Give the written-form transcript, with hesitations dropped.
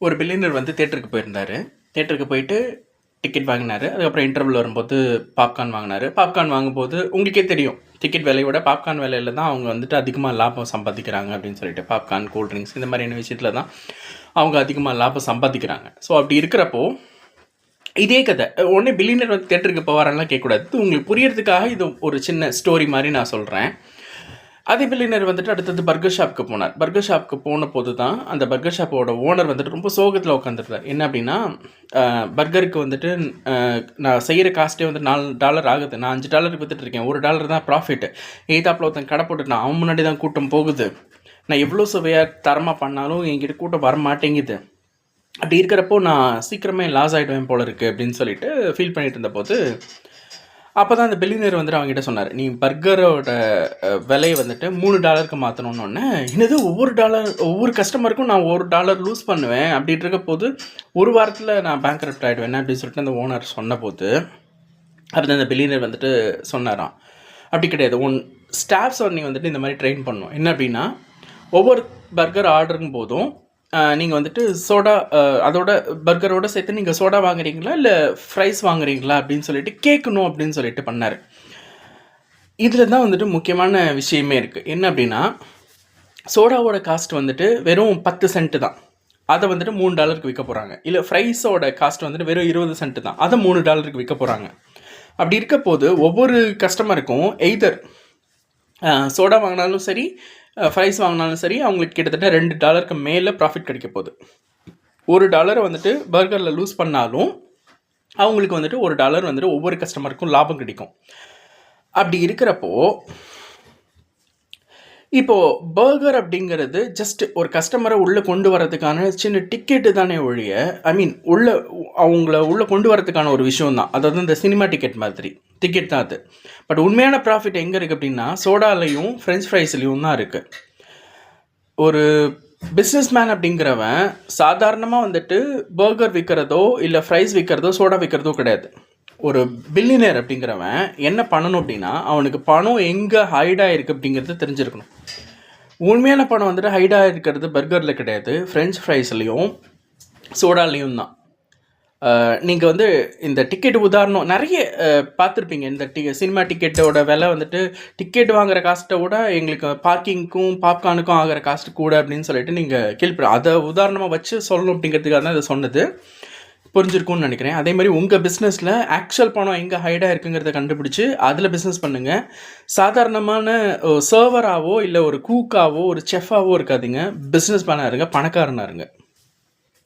ஒரு பில்லியனர் வந்து தேட்டருக்கு போயிருந்தார். தேட்டருக்கு போயிட்டு டிக்கெட் வாங்கினார். அதுக்கப்புறம் இன்டர்வல் வரும்போது பாப்கார்ன் வாங்கினார். பாப்கார்ன் வாங்கும்போது உங்களுக்கே தெரியும், டிக்கெட் விலையோட பாப்கார்ன் விலையில தான் அவங்க வந்துட்டு அதிகமாக லாபம் சம்பாதிக்கிறாங்க அப்படின்னு சொல்லிட்டு. பாப்கார்ன், கூல்ட்ரிங்க்ஸ் இந்த மாதிரியான விஷயத்தில் தான் அவங்க அதிகமாக லாபம் சம்பாதிக்கிறாங்க. ஸோ அப்படி இருக்கிறப்போ இதே கதை உடனே பில்லியனர் வந்து தேட்டருக்கு போவாரெல்லாம் கேட்கக்கூடாது. உங்களுக்கு புரியறதுக்காக இது ஒரு சின்ன ஸ்டோரி மாதிரி நான் சொல்கிறேன். அதே பில்லியனர் வந்துட்டு அடுத்தது பர்கர் ஷாப்புக்கு போனார். பர்கர் ஷாப்புக்கு போன போது தான் அந்த பர்கர் ஷாப்போட ஓனர் வந்துட்டு ரொம்ப சோகத்தில் உட்காந்துருந்தார். என்ன அப்படின்னா, பர்கருக்கு வந்துட்டு நான் செய்கிற காஸ்ட்டே வந்து $4 ஆகுது. நான் $5 விற்றுட்ருக்கேன். $1 தான் ப்ராஃபிட். எய்தாப்பில் ஒருத்தன் கடை போட்டுட்டான். அவன் முன்னாடி தான் கூட்டம் போகுது. நான் எவ்வளோ சுவையாக தரமாக பண்ணாலும் என்கிட்ட கூட்டம் வர மாட்டேங்குது. அப்படி இருக்கிறப்போ நான் சீக்கிரமே லாஸ் ஆகிடுவேன் போல இருக்குது அப்படின்னு சொல்லிட்டு ஃபீல் பண்ணிட்டு இருந்தபோது, அப்போ தான் அந்த பில்லியனர் வந்துட்டு அவங்ககிட்ட சொன்னார், நீ பர்கரோட விலையை வந்துட்டு $3 மாற்றணுன்னொன்னே, என்னது ஒவ்வொரு கஸ்டமருக்கும் நான் $1 லூஸ் பண்ணுவேன் அப்படின்ட்டு இருக்க போது ஒரு வாரத்தில் நான் பேங்க்ரப்ட் ஆகிடுவேன் அப்படின்னு சொல்லிட்டு அந்த ஓனர் சொன்னபோது, அப்படி அந்த பில்லியனர் வந்துட்டு சொன்னாராம், அப்படி கிடையாது, உன் ஸ்டாஃப்ஸை நீ வந்துட்டு இந்த மாதிரி ட்ரெயின் பண்ணணும். என்ன அப்படின்னா, ஒவ்வொரு பர்கர் ஆர்டருக்கும் போதும் நீங்கள் வந்துட்டு சோடா, அதோட பர்கரோடு சேர்த்து நீங்கள் சோடா வாங்குறீங்களா இல்லை ஃப்ரைஸ் வாங்குறீங்களா அப்படின்னு சொல்லிட்டு கேட்கணும் அப்படின்னு சொல்லிட்டு பண்ணார். இதில் தான் வந்துட்டு முக்கியமான விஷயமே இருக்குது. என்ன அப்படின்னா, சோடாவோட காஸ்ட் வந்துட்டு வெறும் 10 சென்ட்டு தான். அதை வந்துட்டு $3 விற்க போகிறாங்க. இல்லை ஃப்ரைஸோட காஸ்ட் வந்துட்டு வெறும் 20 சென்ட்டு தான். அதை $3 விற்க போகிறாங்க. அப்படி இருக்க போது ஒவ்வொரு கஸ்டமருக்கும் எய்தர் சோடா வாங்கினாலும் சரி, ஃப்ரைஸ் வாங்கினாலும் சரி, அவங்களுக்கு கிட்டத்தட்ட $2 மேலே ப்ராஃபிட் கிடைக்க போகுது. $1 வந்துட்டு பர்கரில் லூஸ் பண்ணாலும் அவங்களுக்கு வந்துட்டு $1 வந்துட்டு ஒவ்வொரு கஸ்டமருக்கும் லாபம் கிடைக்கும். அப்படி இருக்கிறப்போ இப்போது பர்கர் அப்படிங்கிறது ஜஸ்ட் ஒரு கஸ்டமரை உள்ளே கொண்டு வரதுக்கான சின்ன டிக்கெட்டு தானே ஒழிய, அவங்கள உள்ளே கொண்டு வரதுக்கான ஒரு விஷயம் தான். அதாவது இந்த சினிமா டிக்கெட் மாதிரி டிக்கெட் தான் அது. பட் உண்மையான ப்ராஃபிட் எங்கே இருக்குது அப்படின்னா, சோடாலையும் ஃப்ரெஞ்ச் ஃப்ரைஸ்லையும் தான் இருக்குது. ஒரு பிஸ்னஸ் மேன் அப்படிங்கிறவன் சாதாரணமாக வந்துட்டு பர்கர் விற்கிறதோ இல்லை ஃப்ரைஸ் விற்கிறதோ சோடா விற்கிறதோ கிடையாது. ஒரு பில்லியனர் அப்படிங்கிறவன் என்ன பண்ணணும் அப்படின்னா, அவனுக்கு பணம் எங்கே ஹைடாக இருக்குது அப்படிங்கிறது தெரிஞ்சிருக்கணும். உண்மையான பணம் வந்துட்டு ஹைடாக இருக்கிறது பர்கரில் கிடையாது, ஃப்ரெஞ்ச் ஃப்ரைஸ்லேயும் சோடாலேயும் தான். நீங்கள் வந்து இந்த டிக்கெட் உதாரணம் நிறைய பார்த்துருப்பீங்க. இந்த சினிமா டிக்கெட்டோட விலை வந்துட்டு டிக்கெட் வாங்குகிற காஸ்ட்டை விட எங்களுக்கு பார்க்கிங்க்கும் பாப்கார்னுக்கும் ஆகிற காஸ்ட்டு கூட அப்படின்னு சொல்லிட்டு நீங்கள் கேள்விப்பட, அதை உதாரணமாக வச்சு சொல்லணும் அப்படிங்கிறதுக்காக தான் இதை சொன்னது. புரிஞ்சிருக்கும்னு நினைக்கிறேன். அதே மாதிரி உங்கள் பிஸ்னஸில் ஆக்சுவல் பணம் எங்கே ஹைடாக இருக்குங்கிறத கண்டுபிடிச்சி அதில் பிஸ்னஸ் பண்ணுங்கள். சாதாரணமான சர்வராகவோ இல்லை ஒரு கூக்காவோ ஒரு செஃபாவோ இருக்காதீங்க. பிஸ்னஸ் மேனாக இருங்க, பணக்காரனாக இருங்க.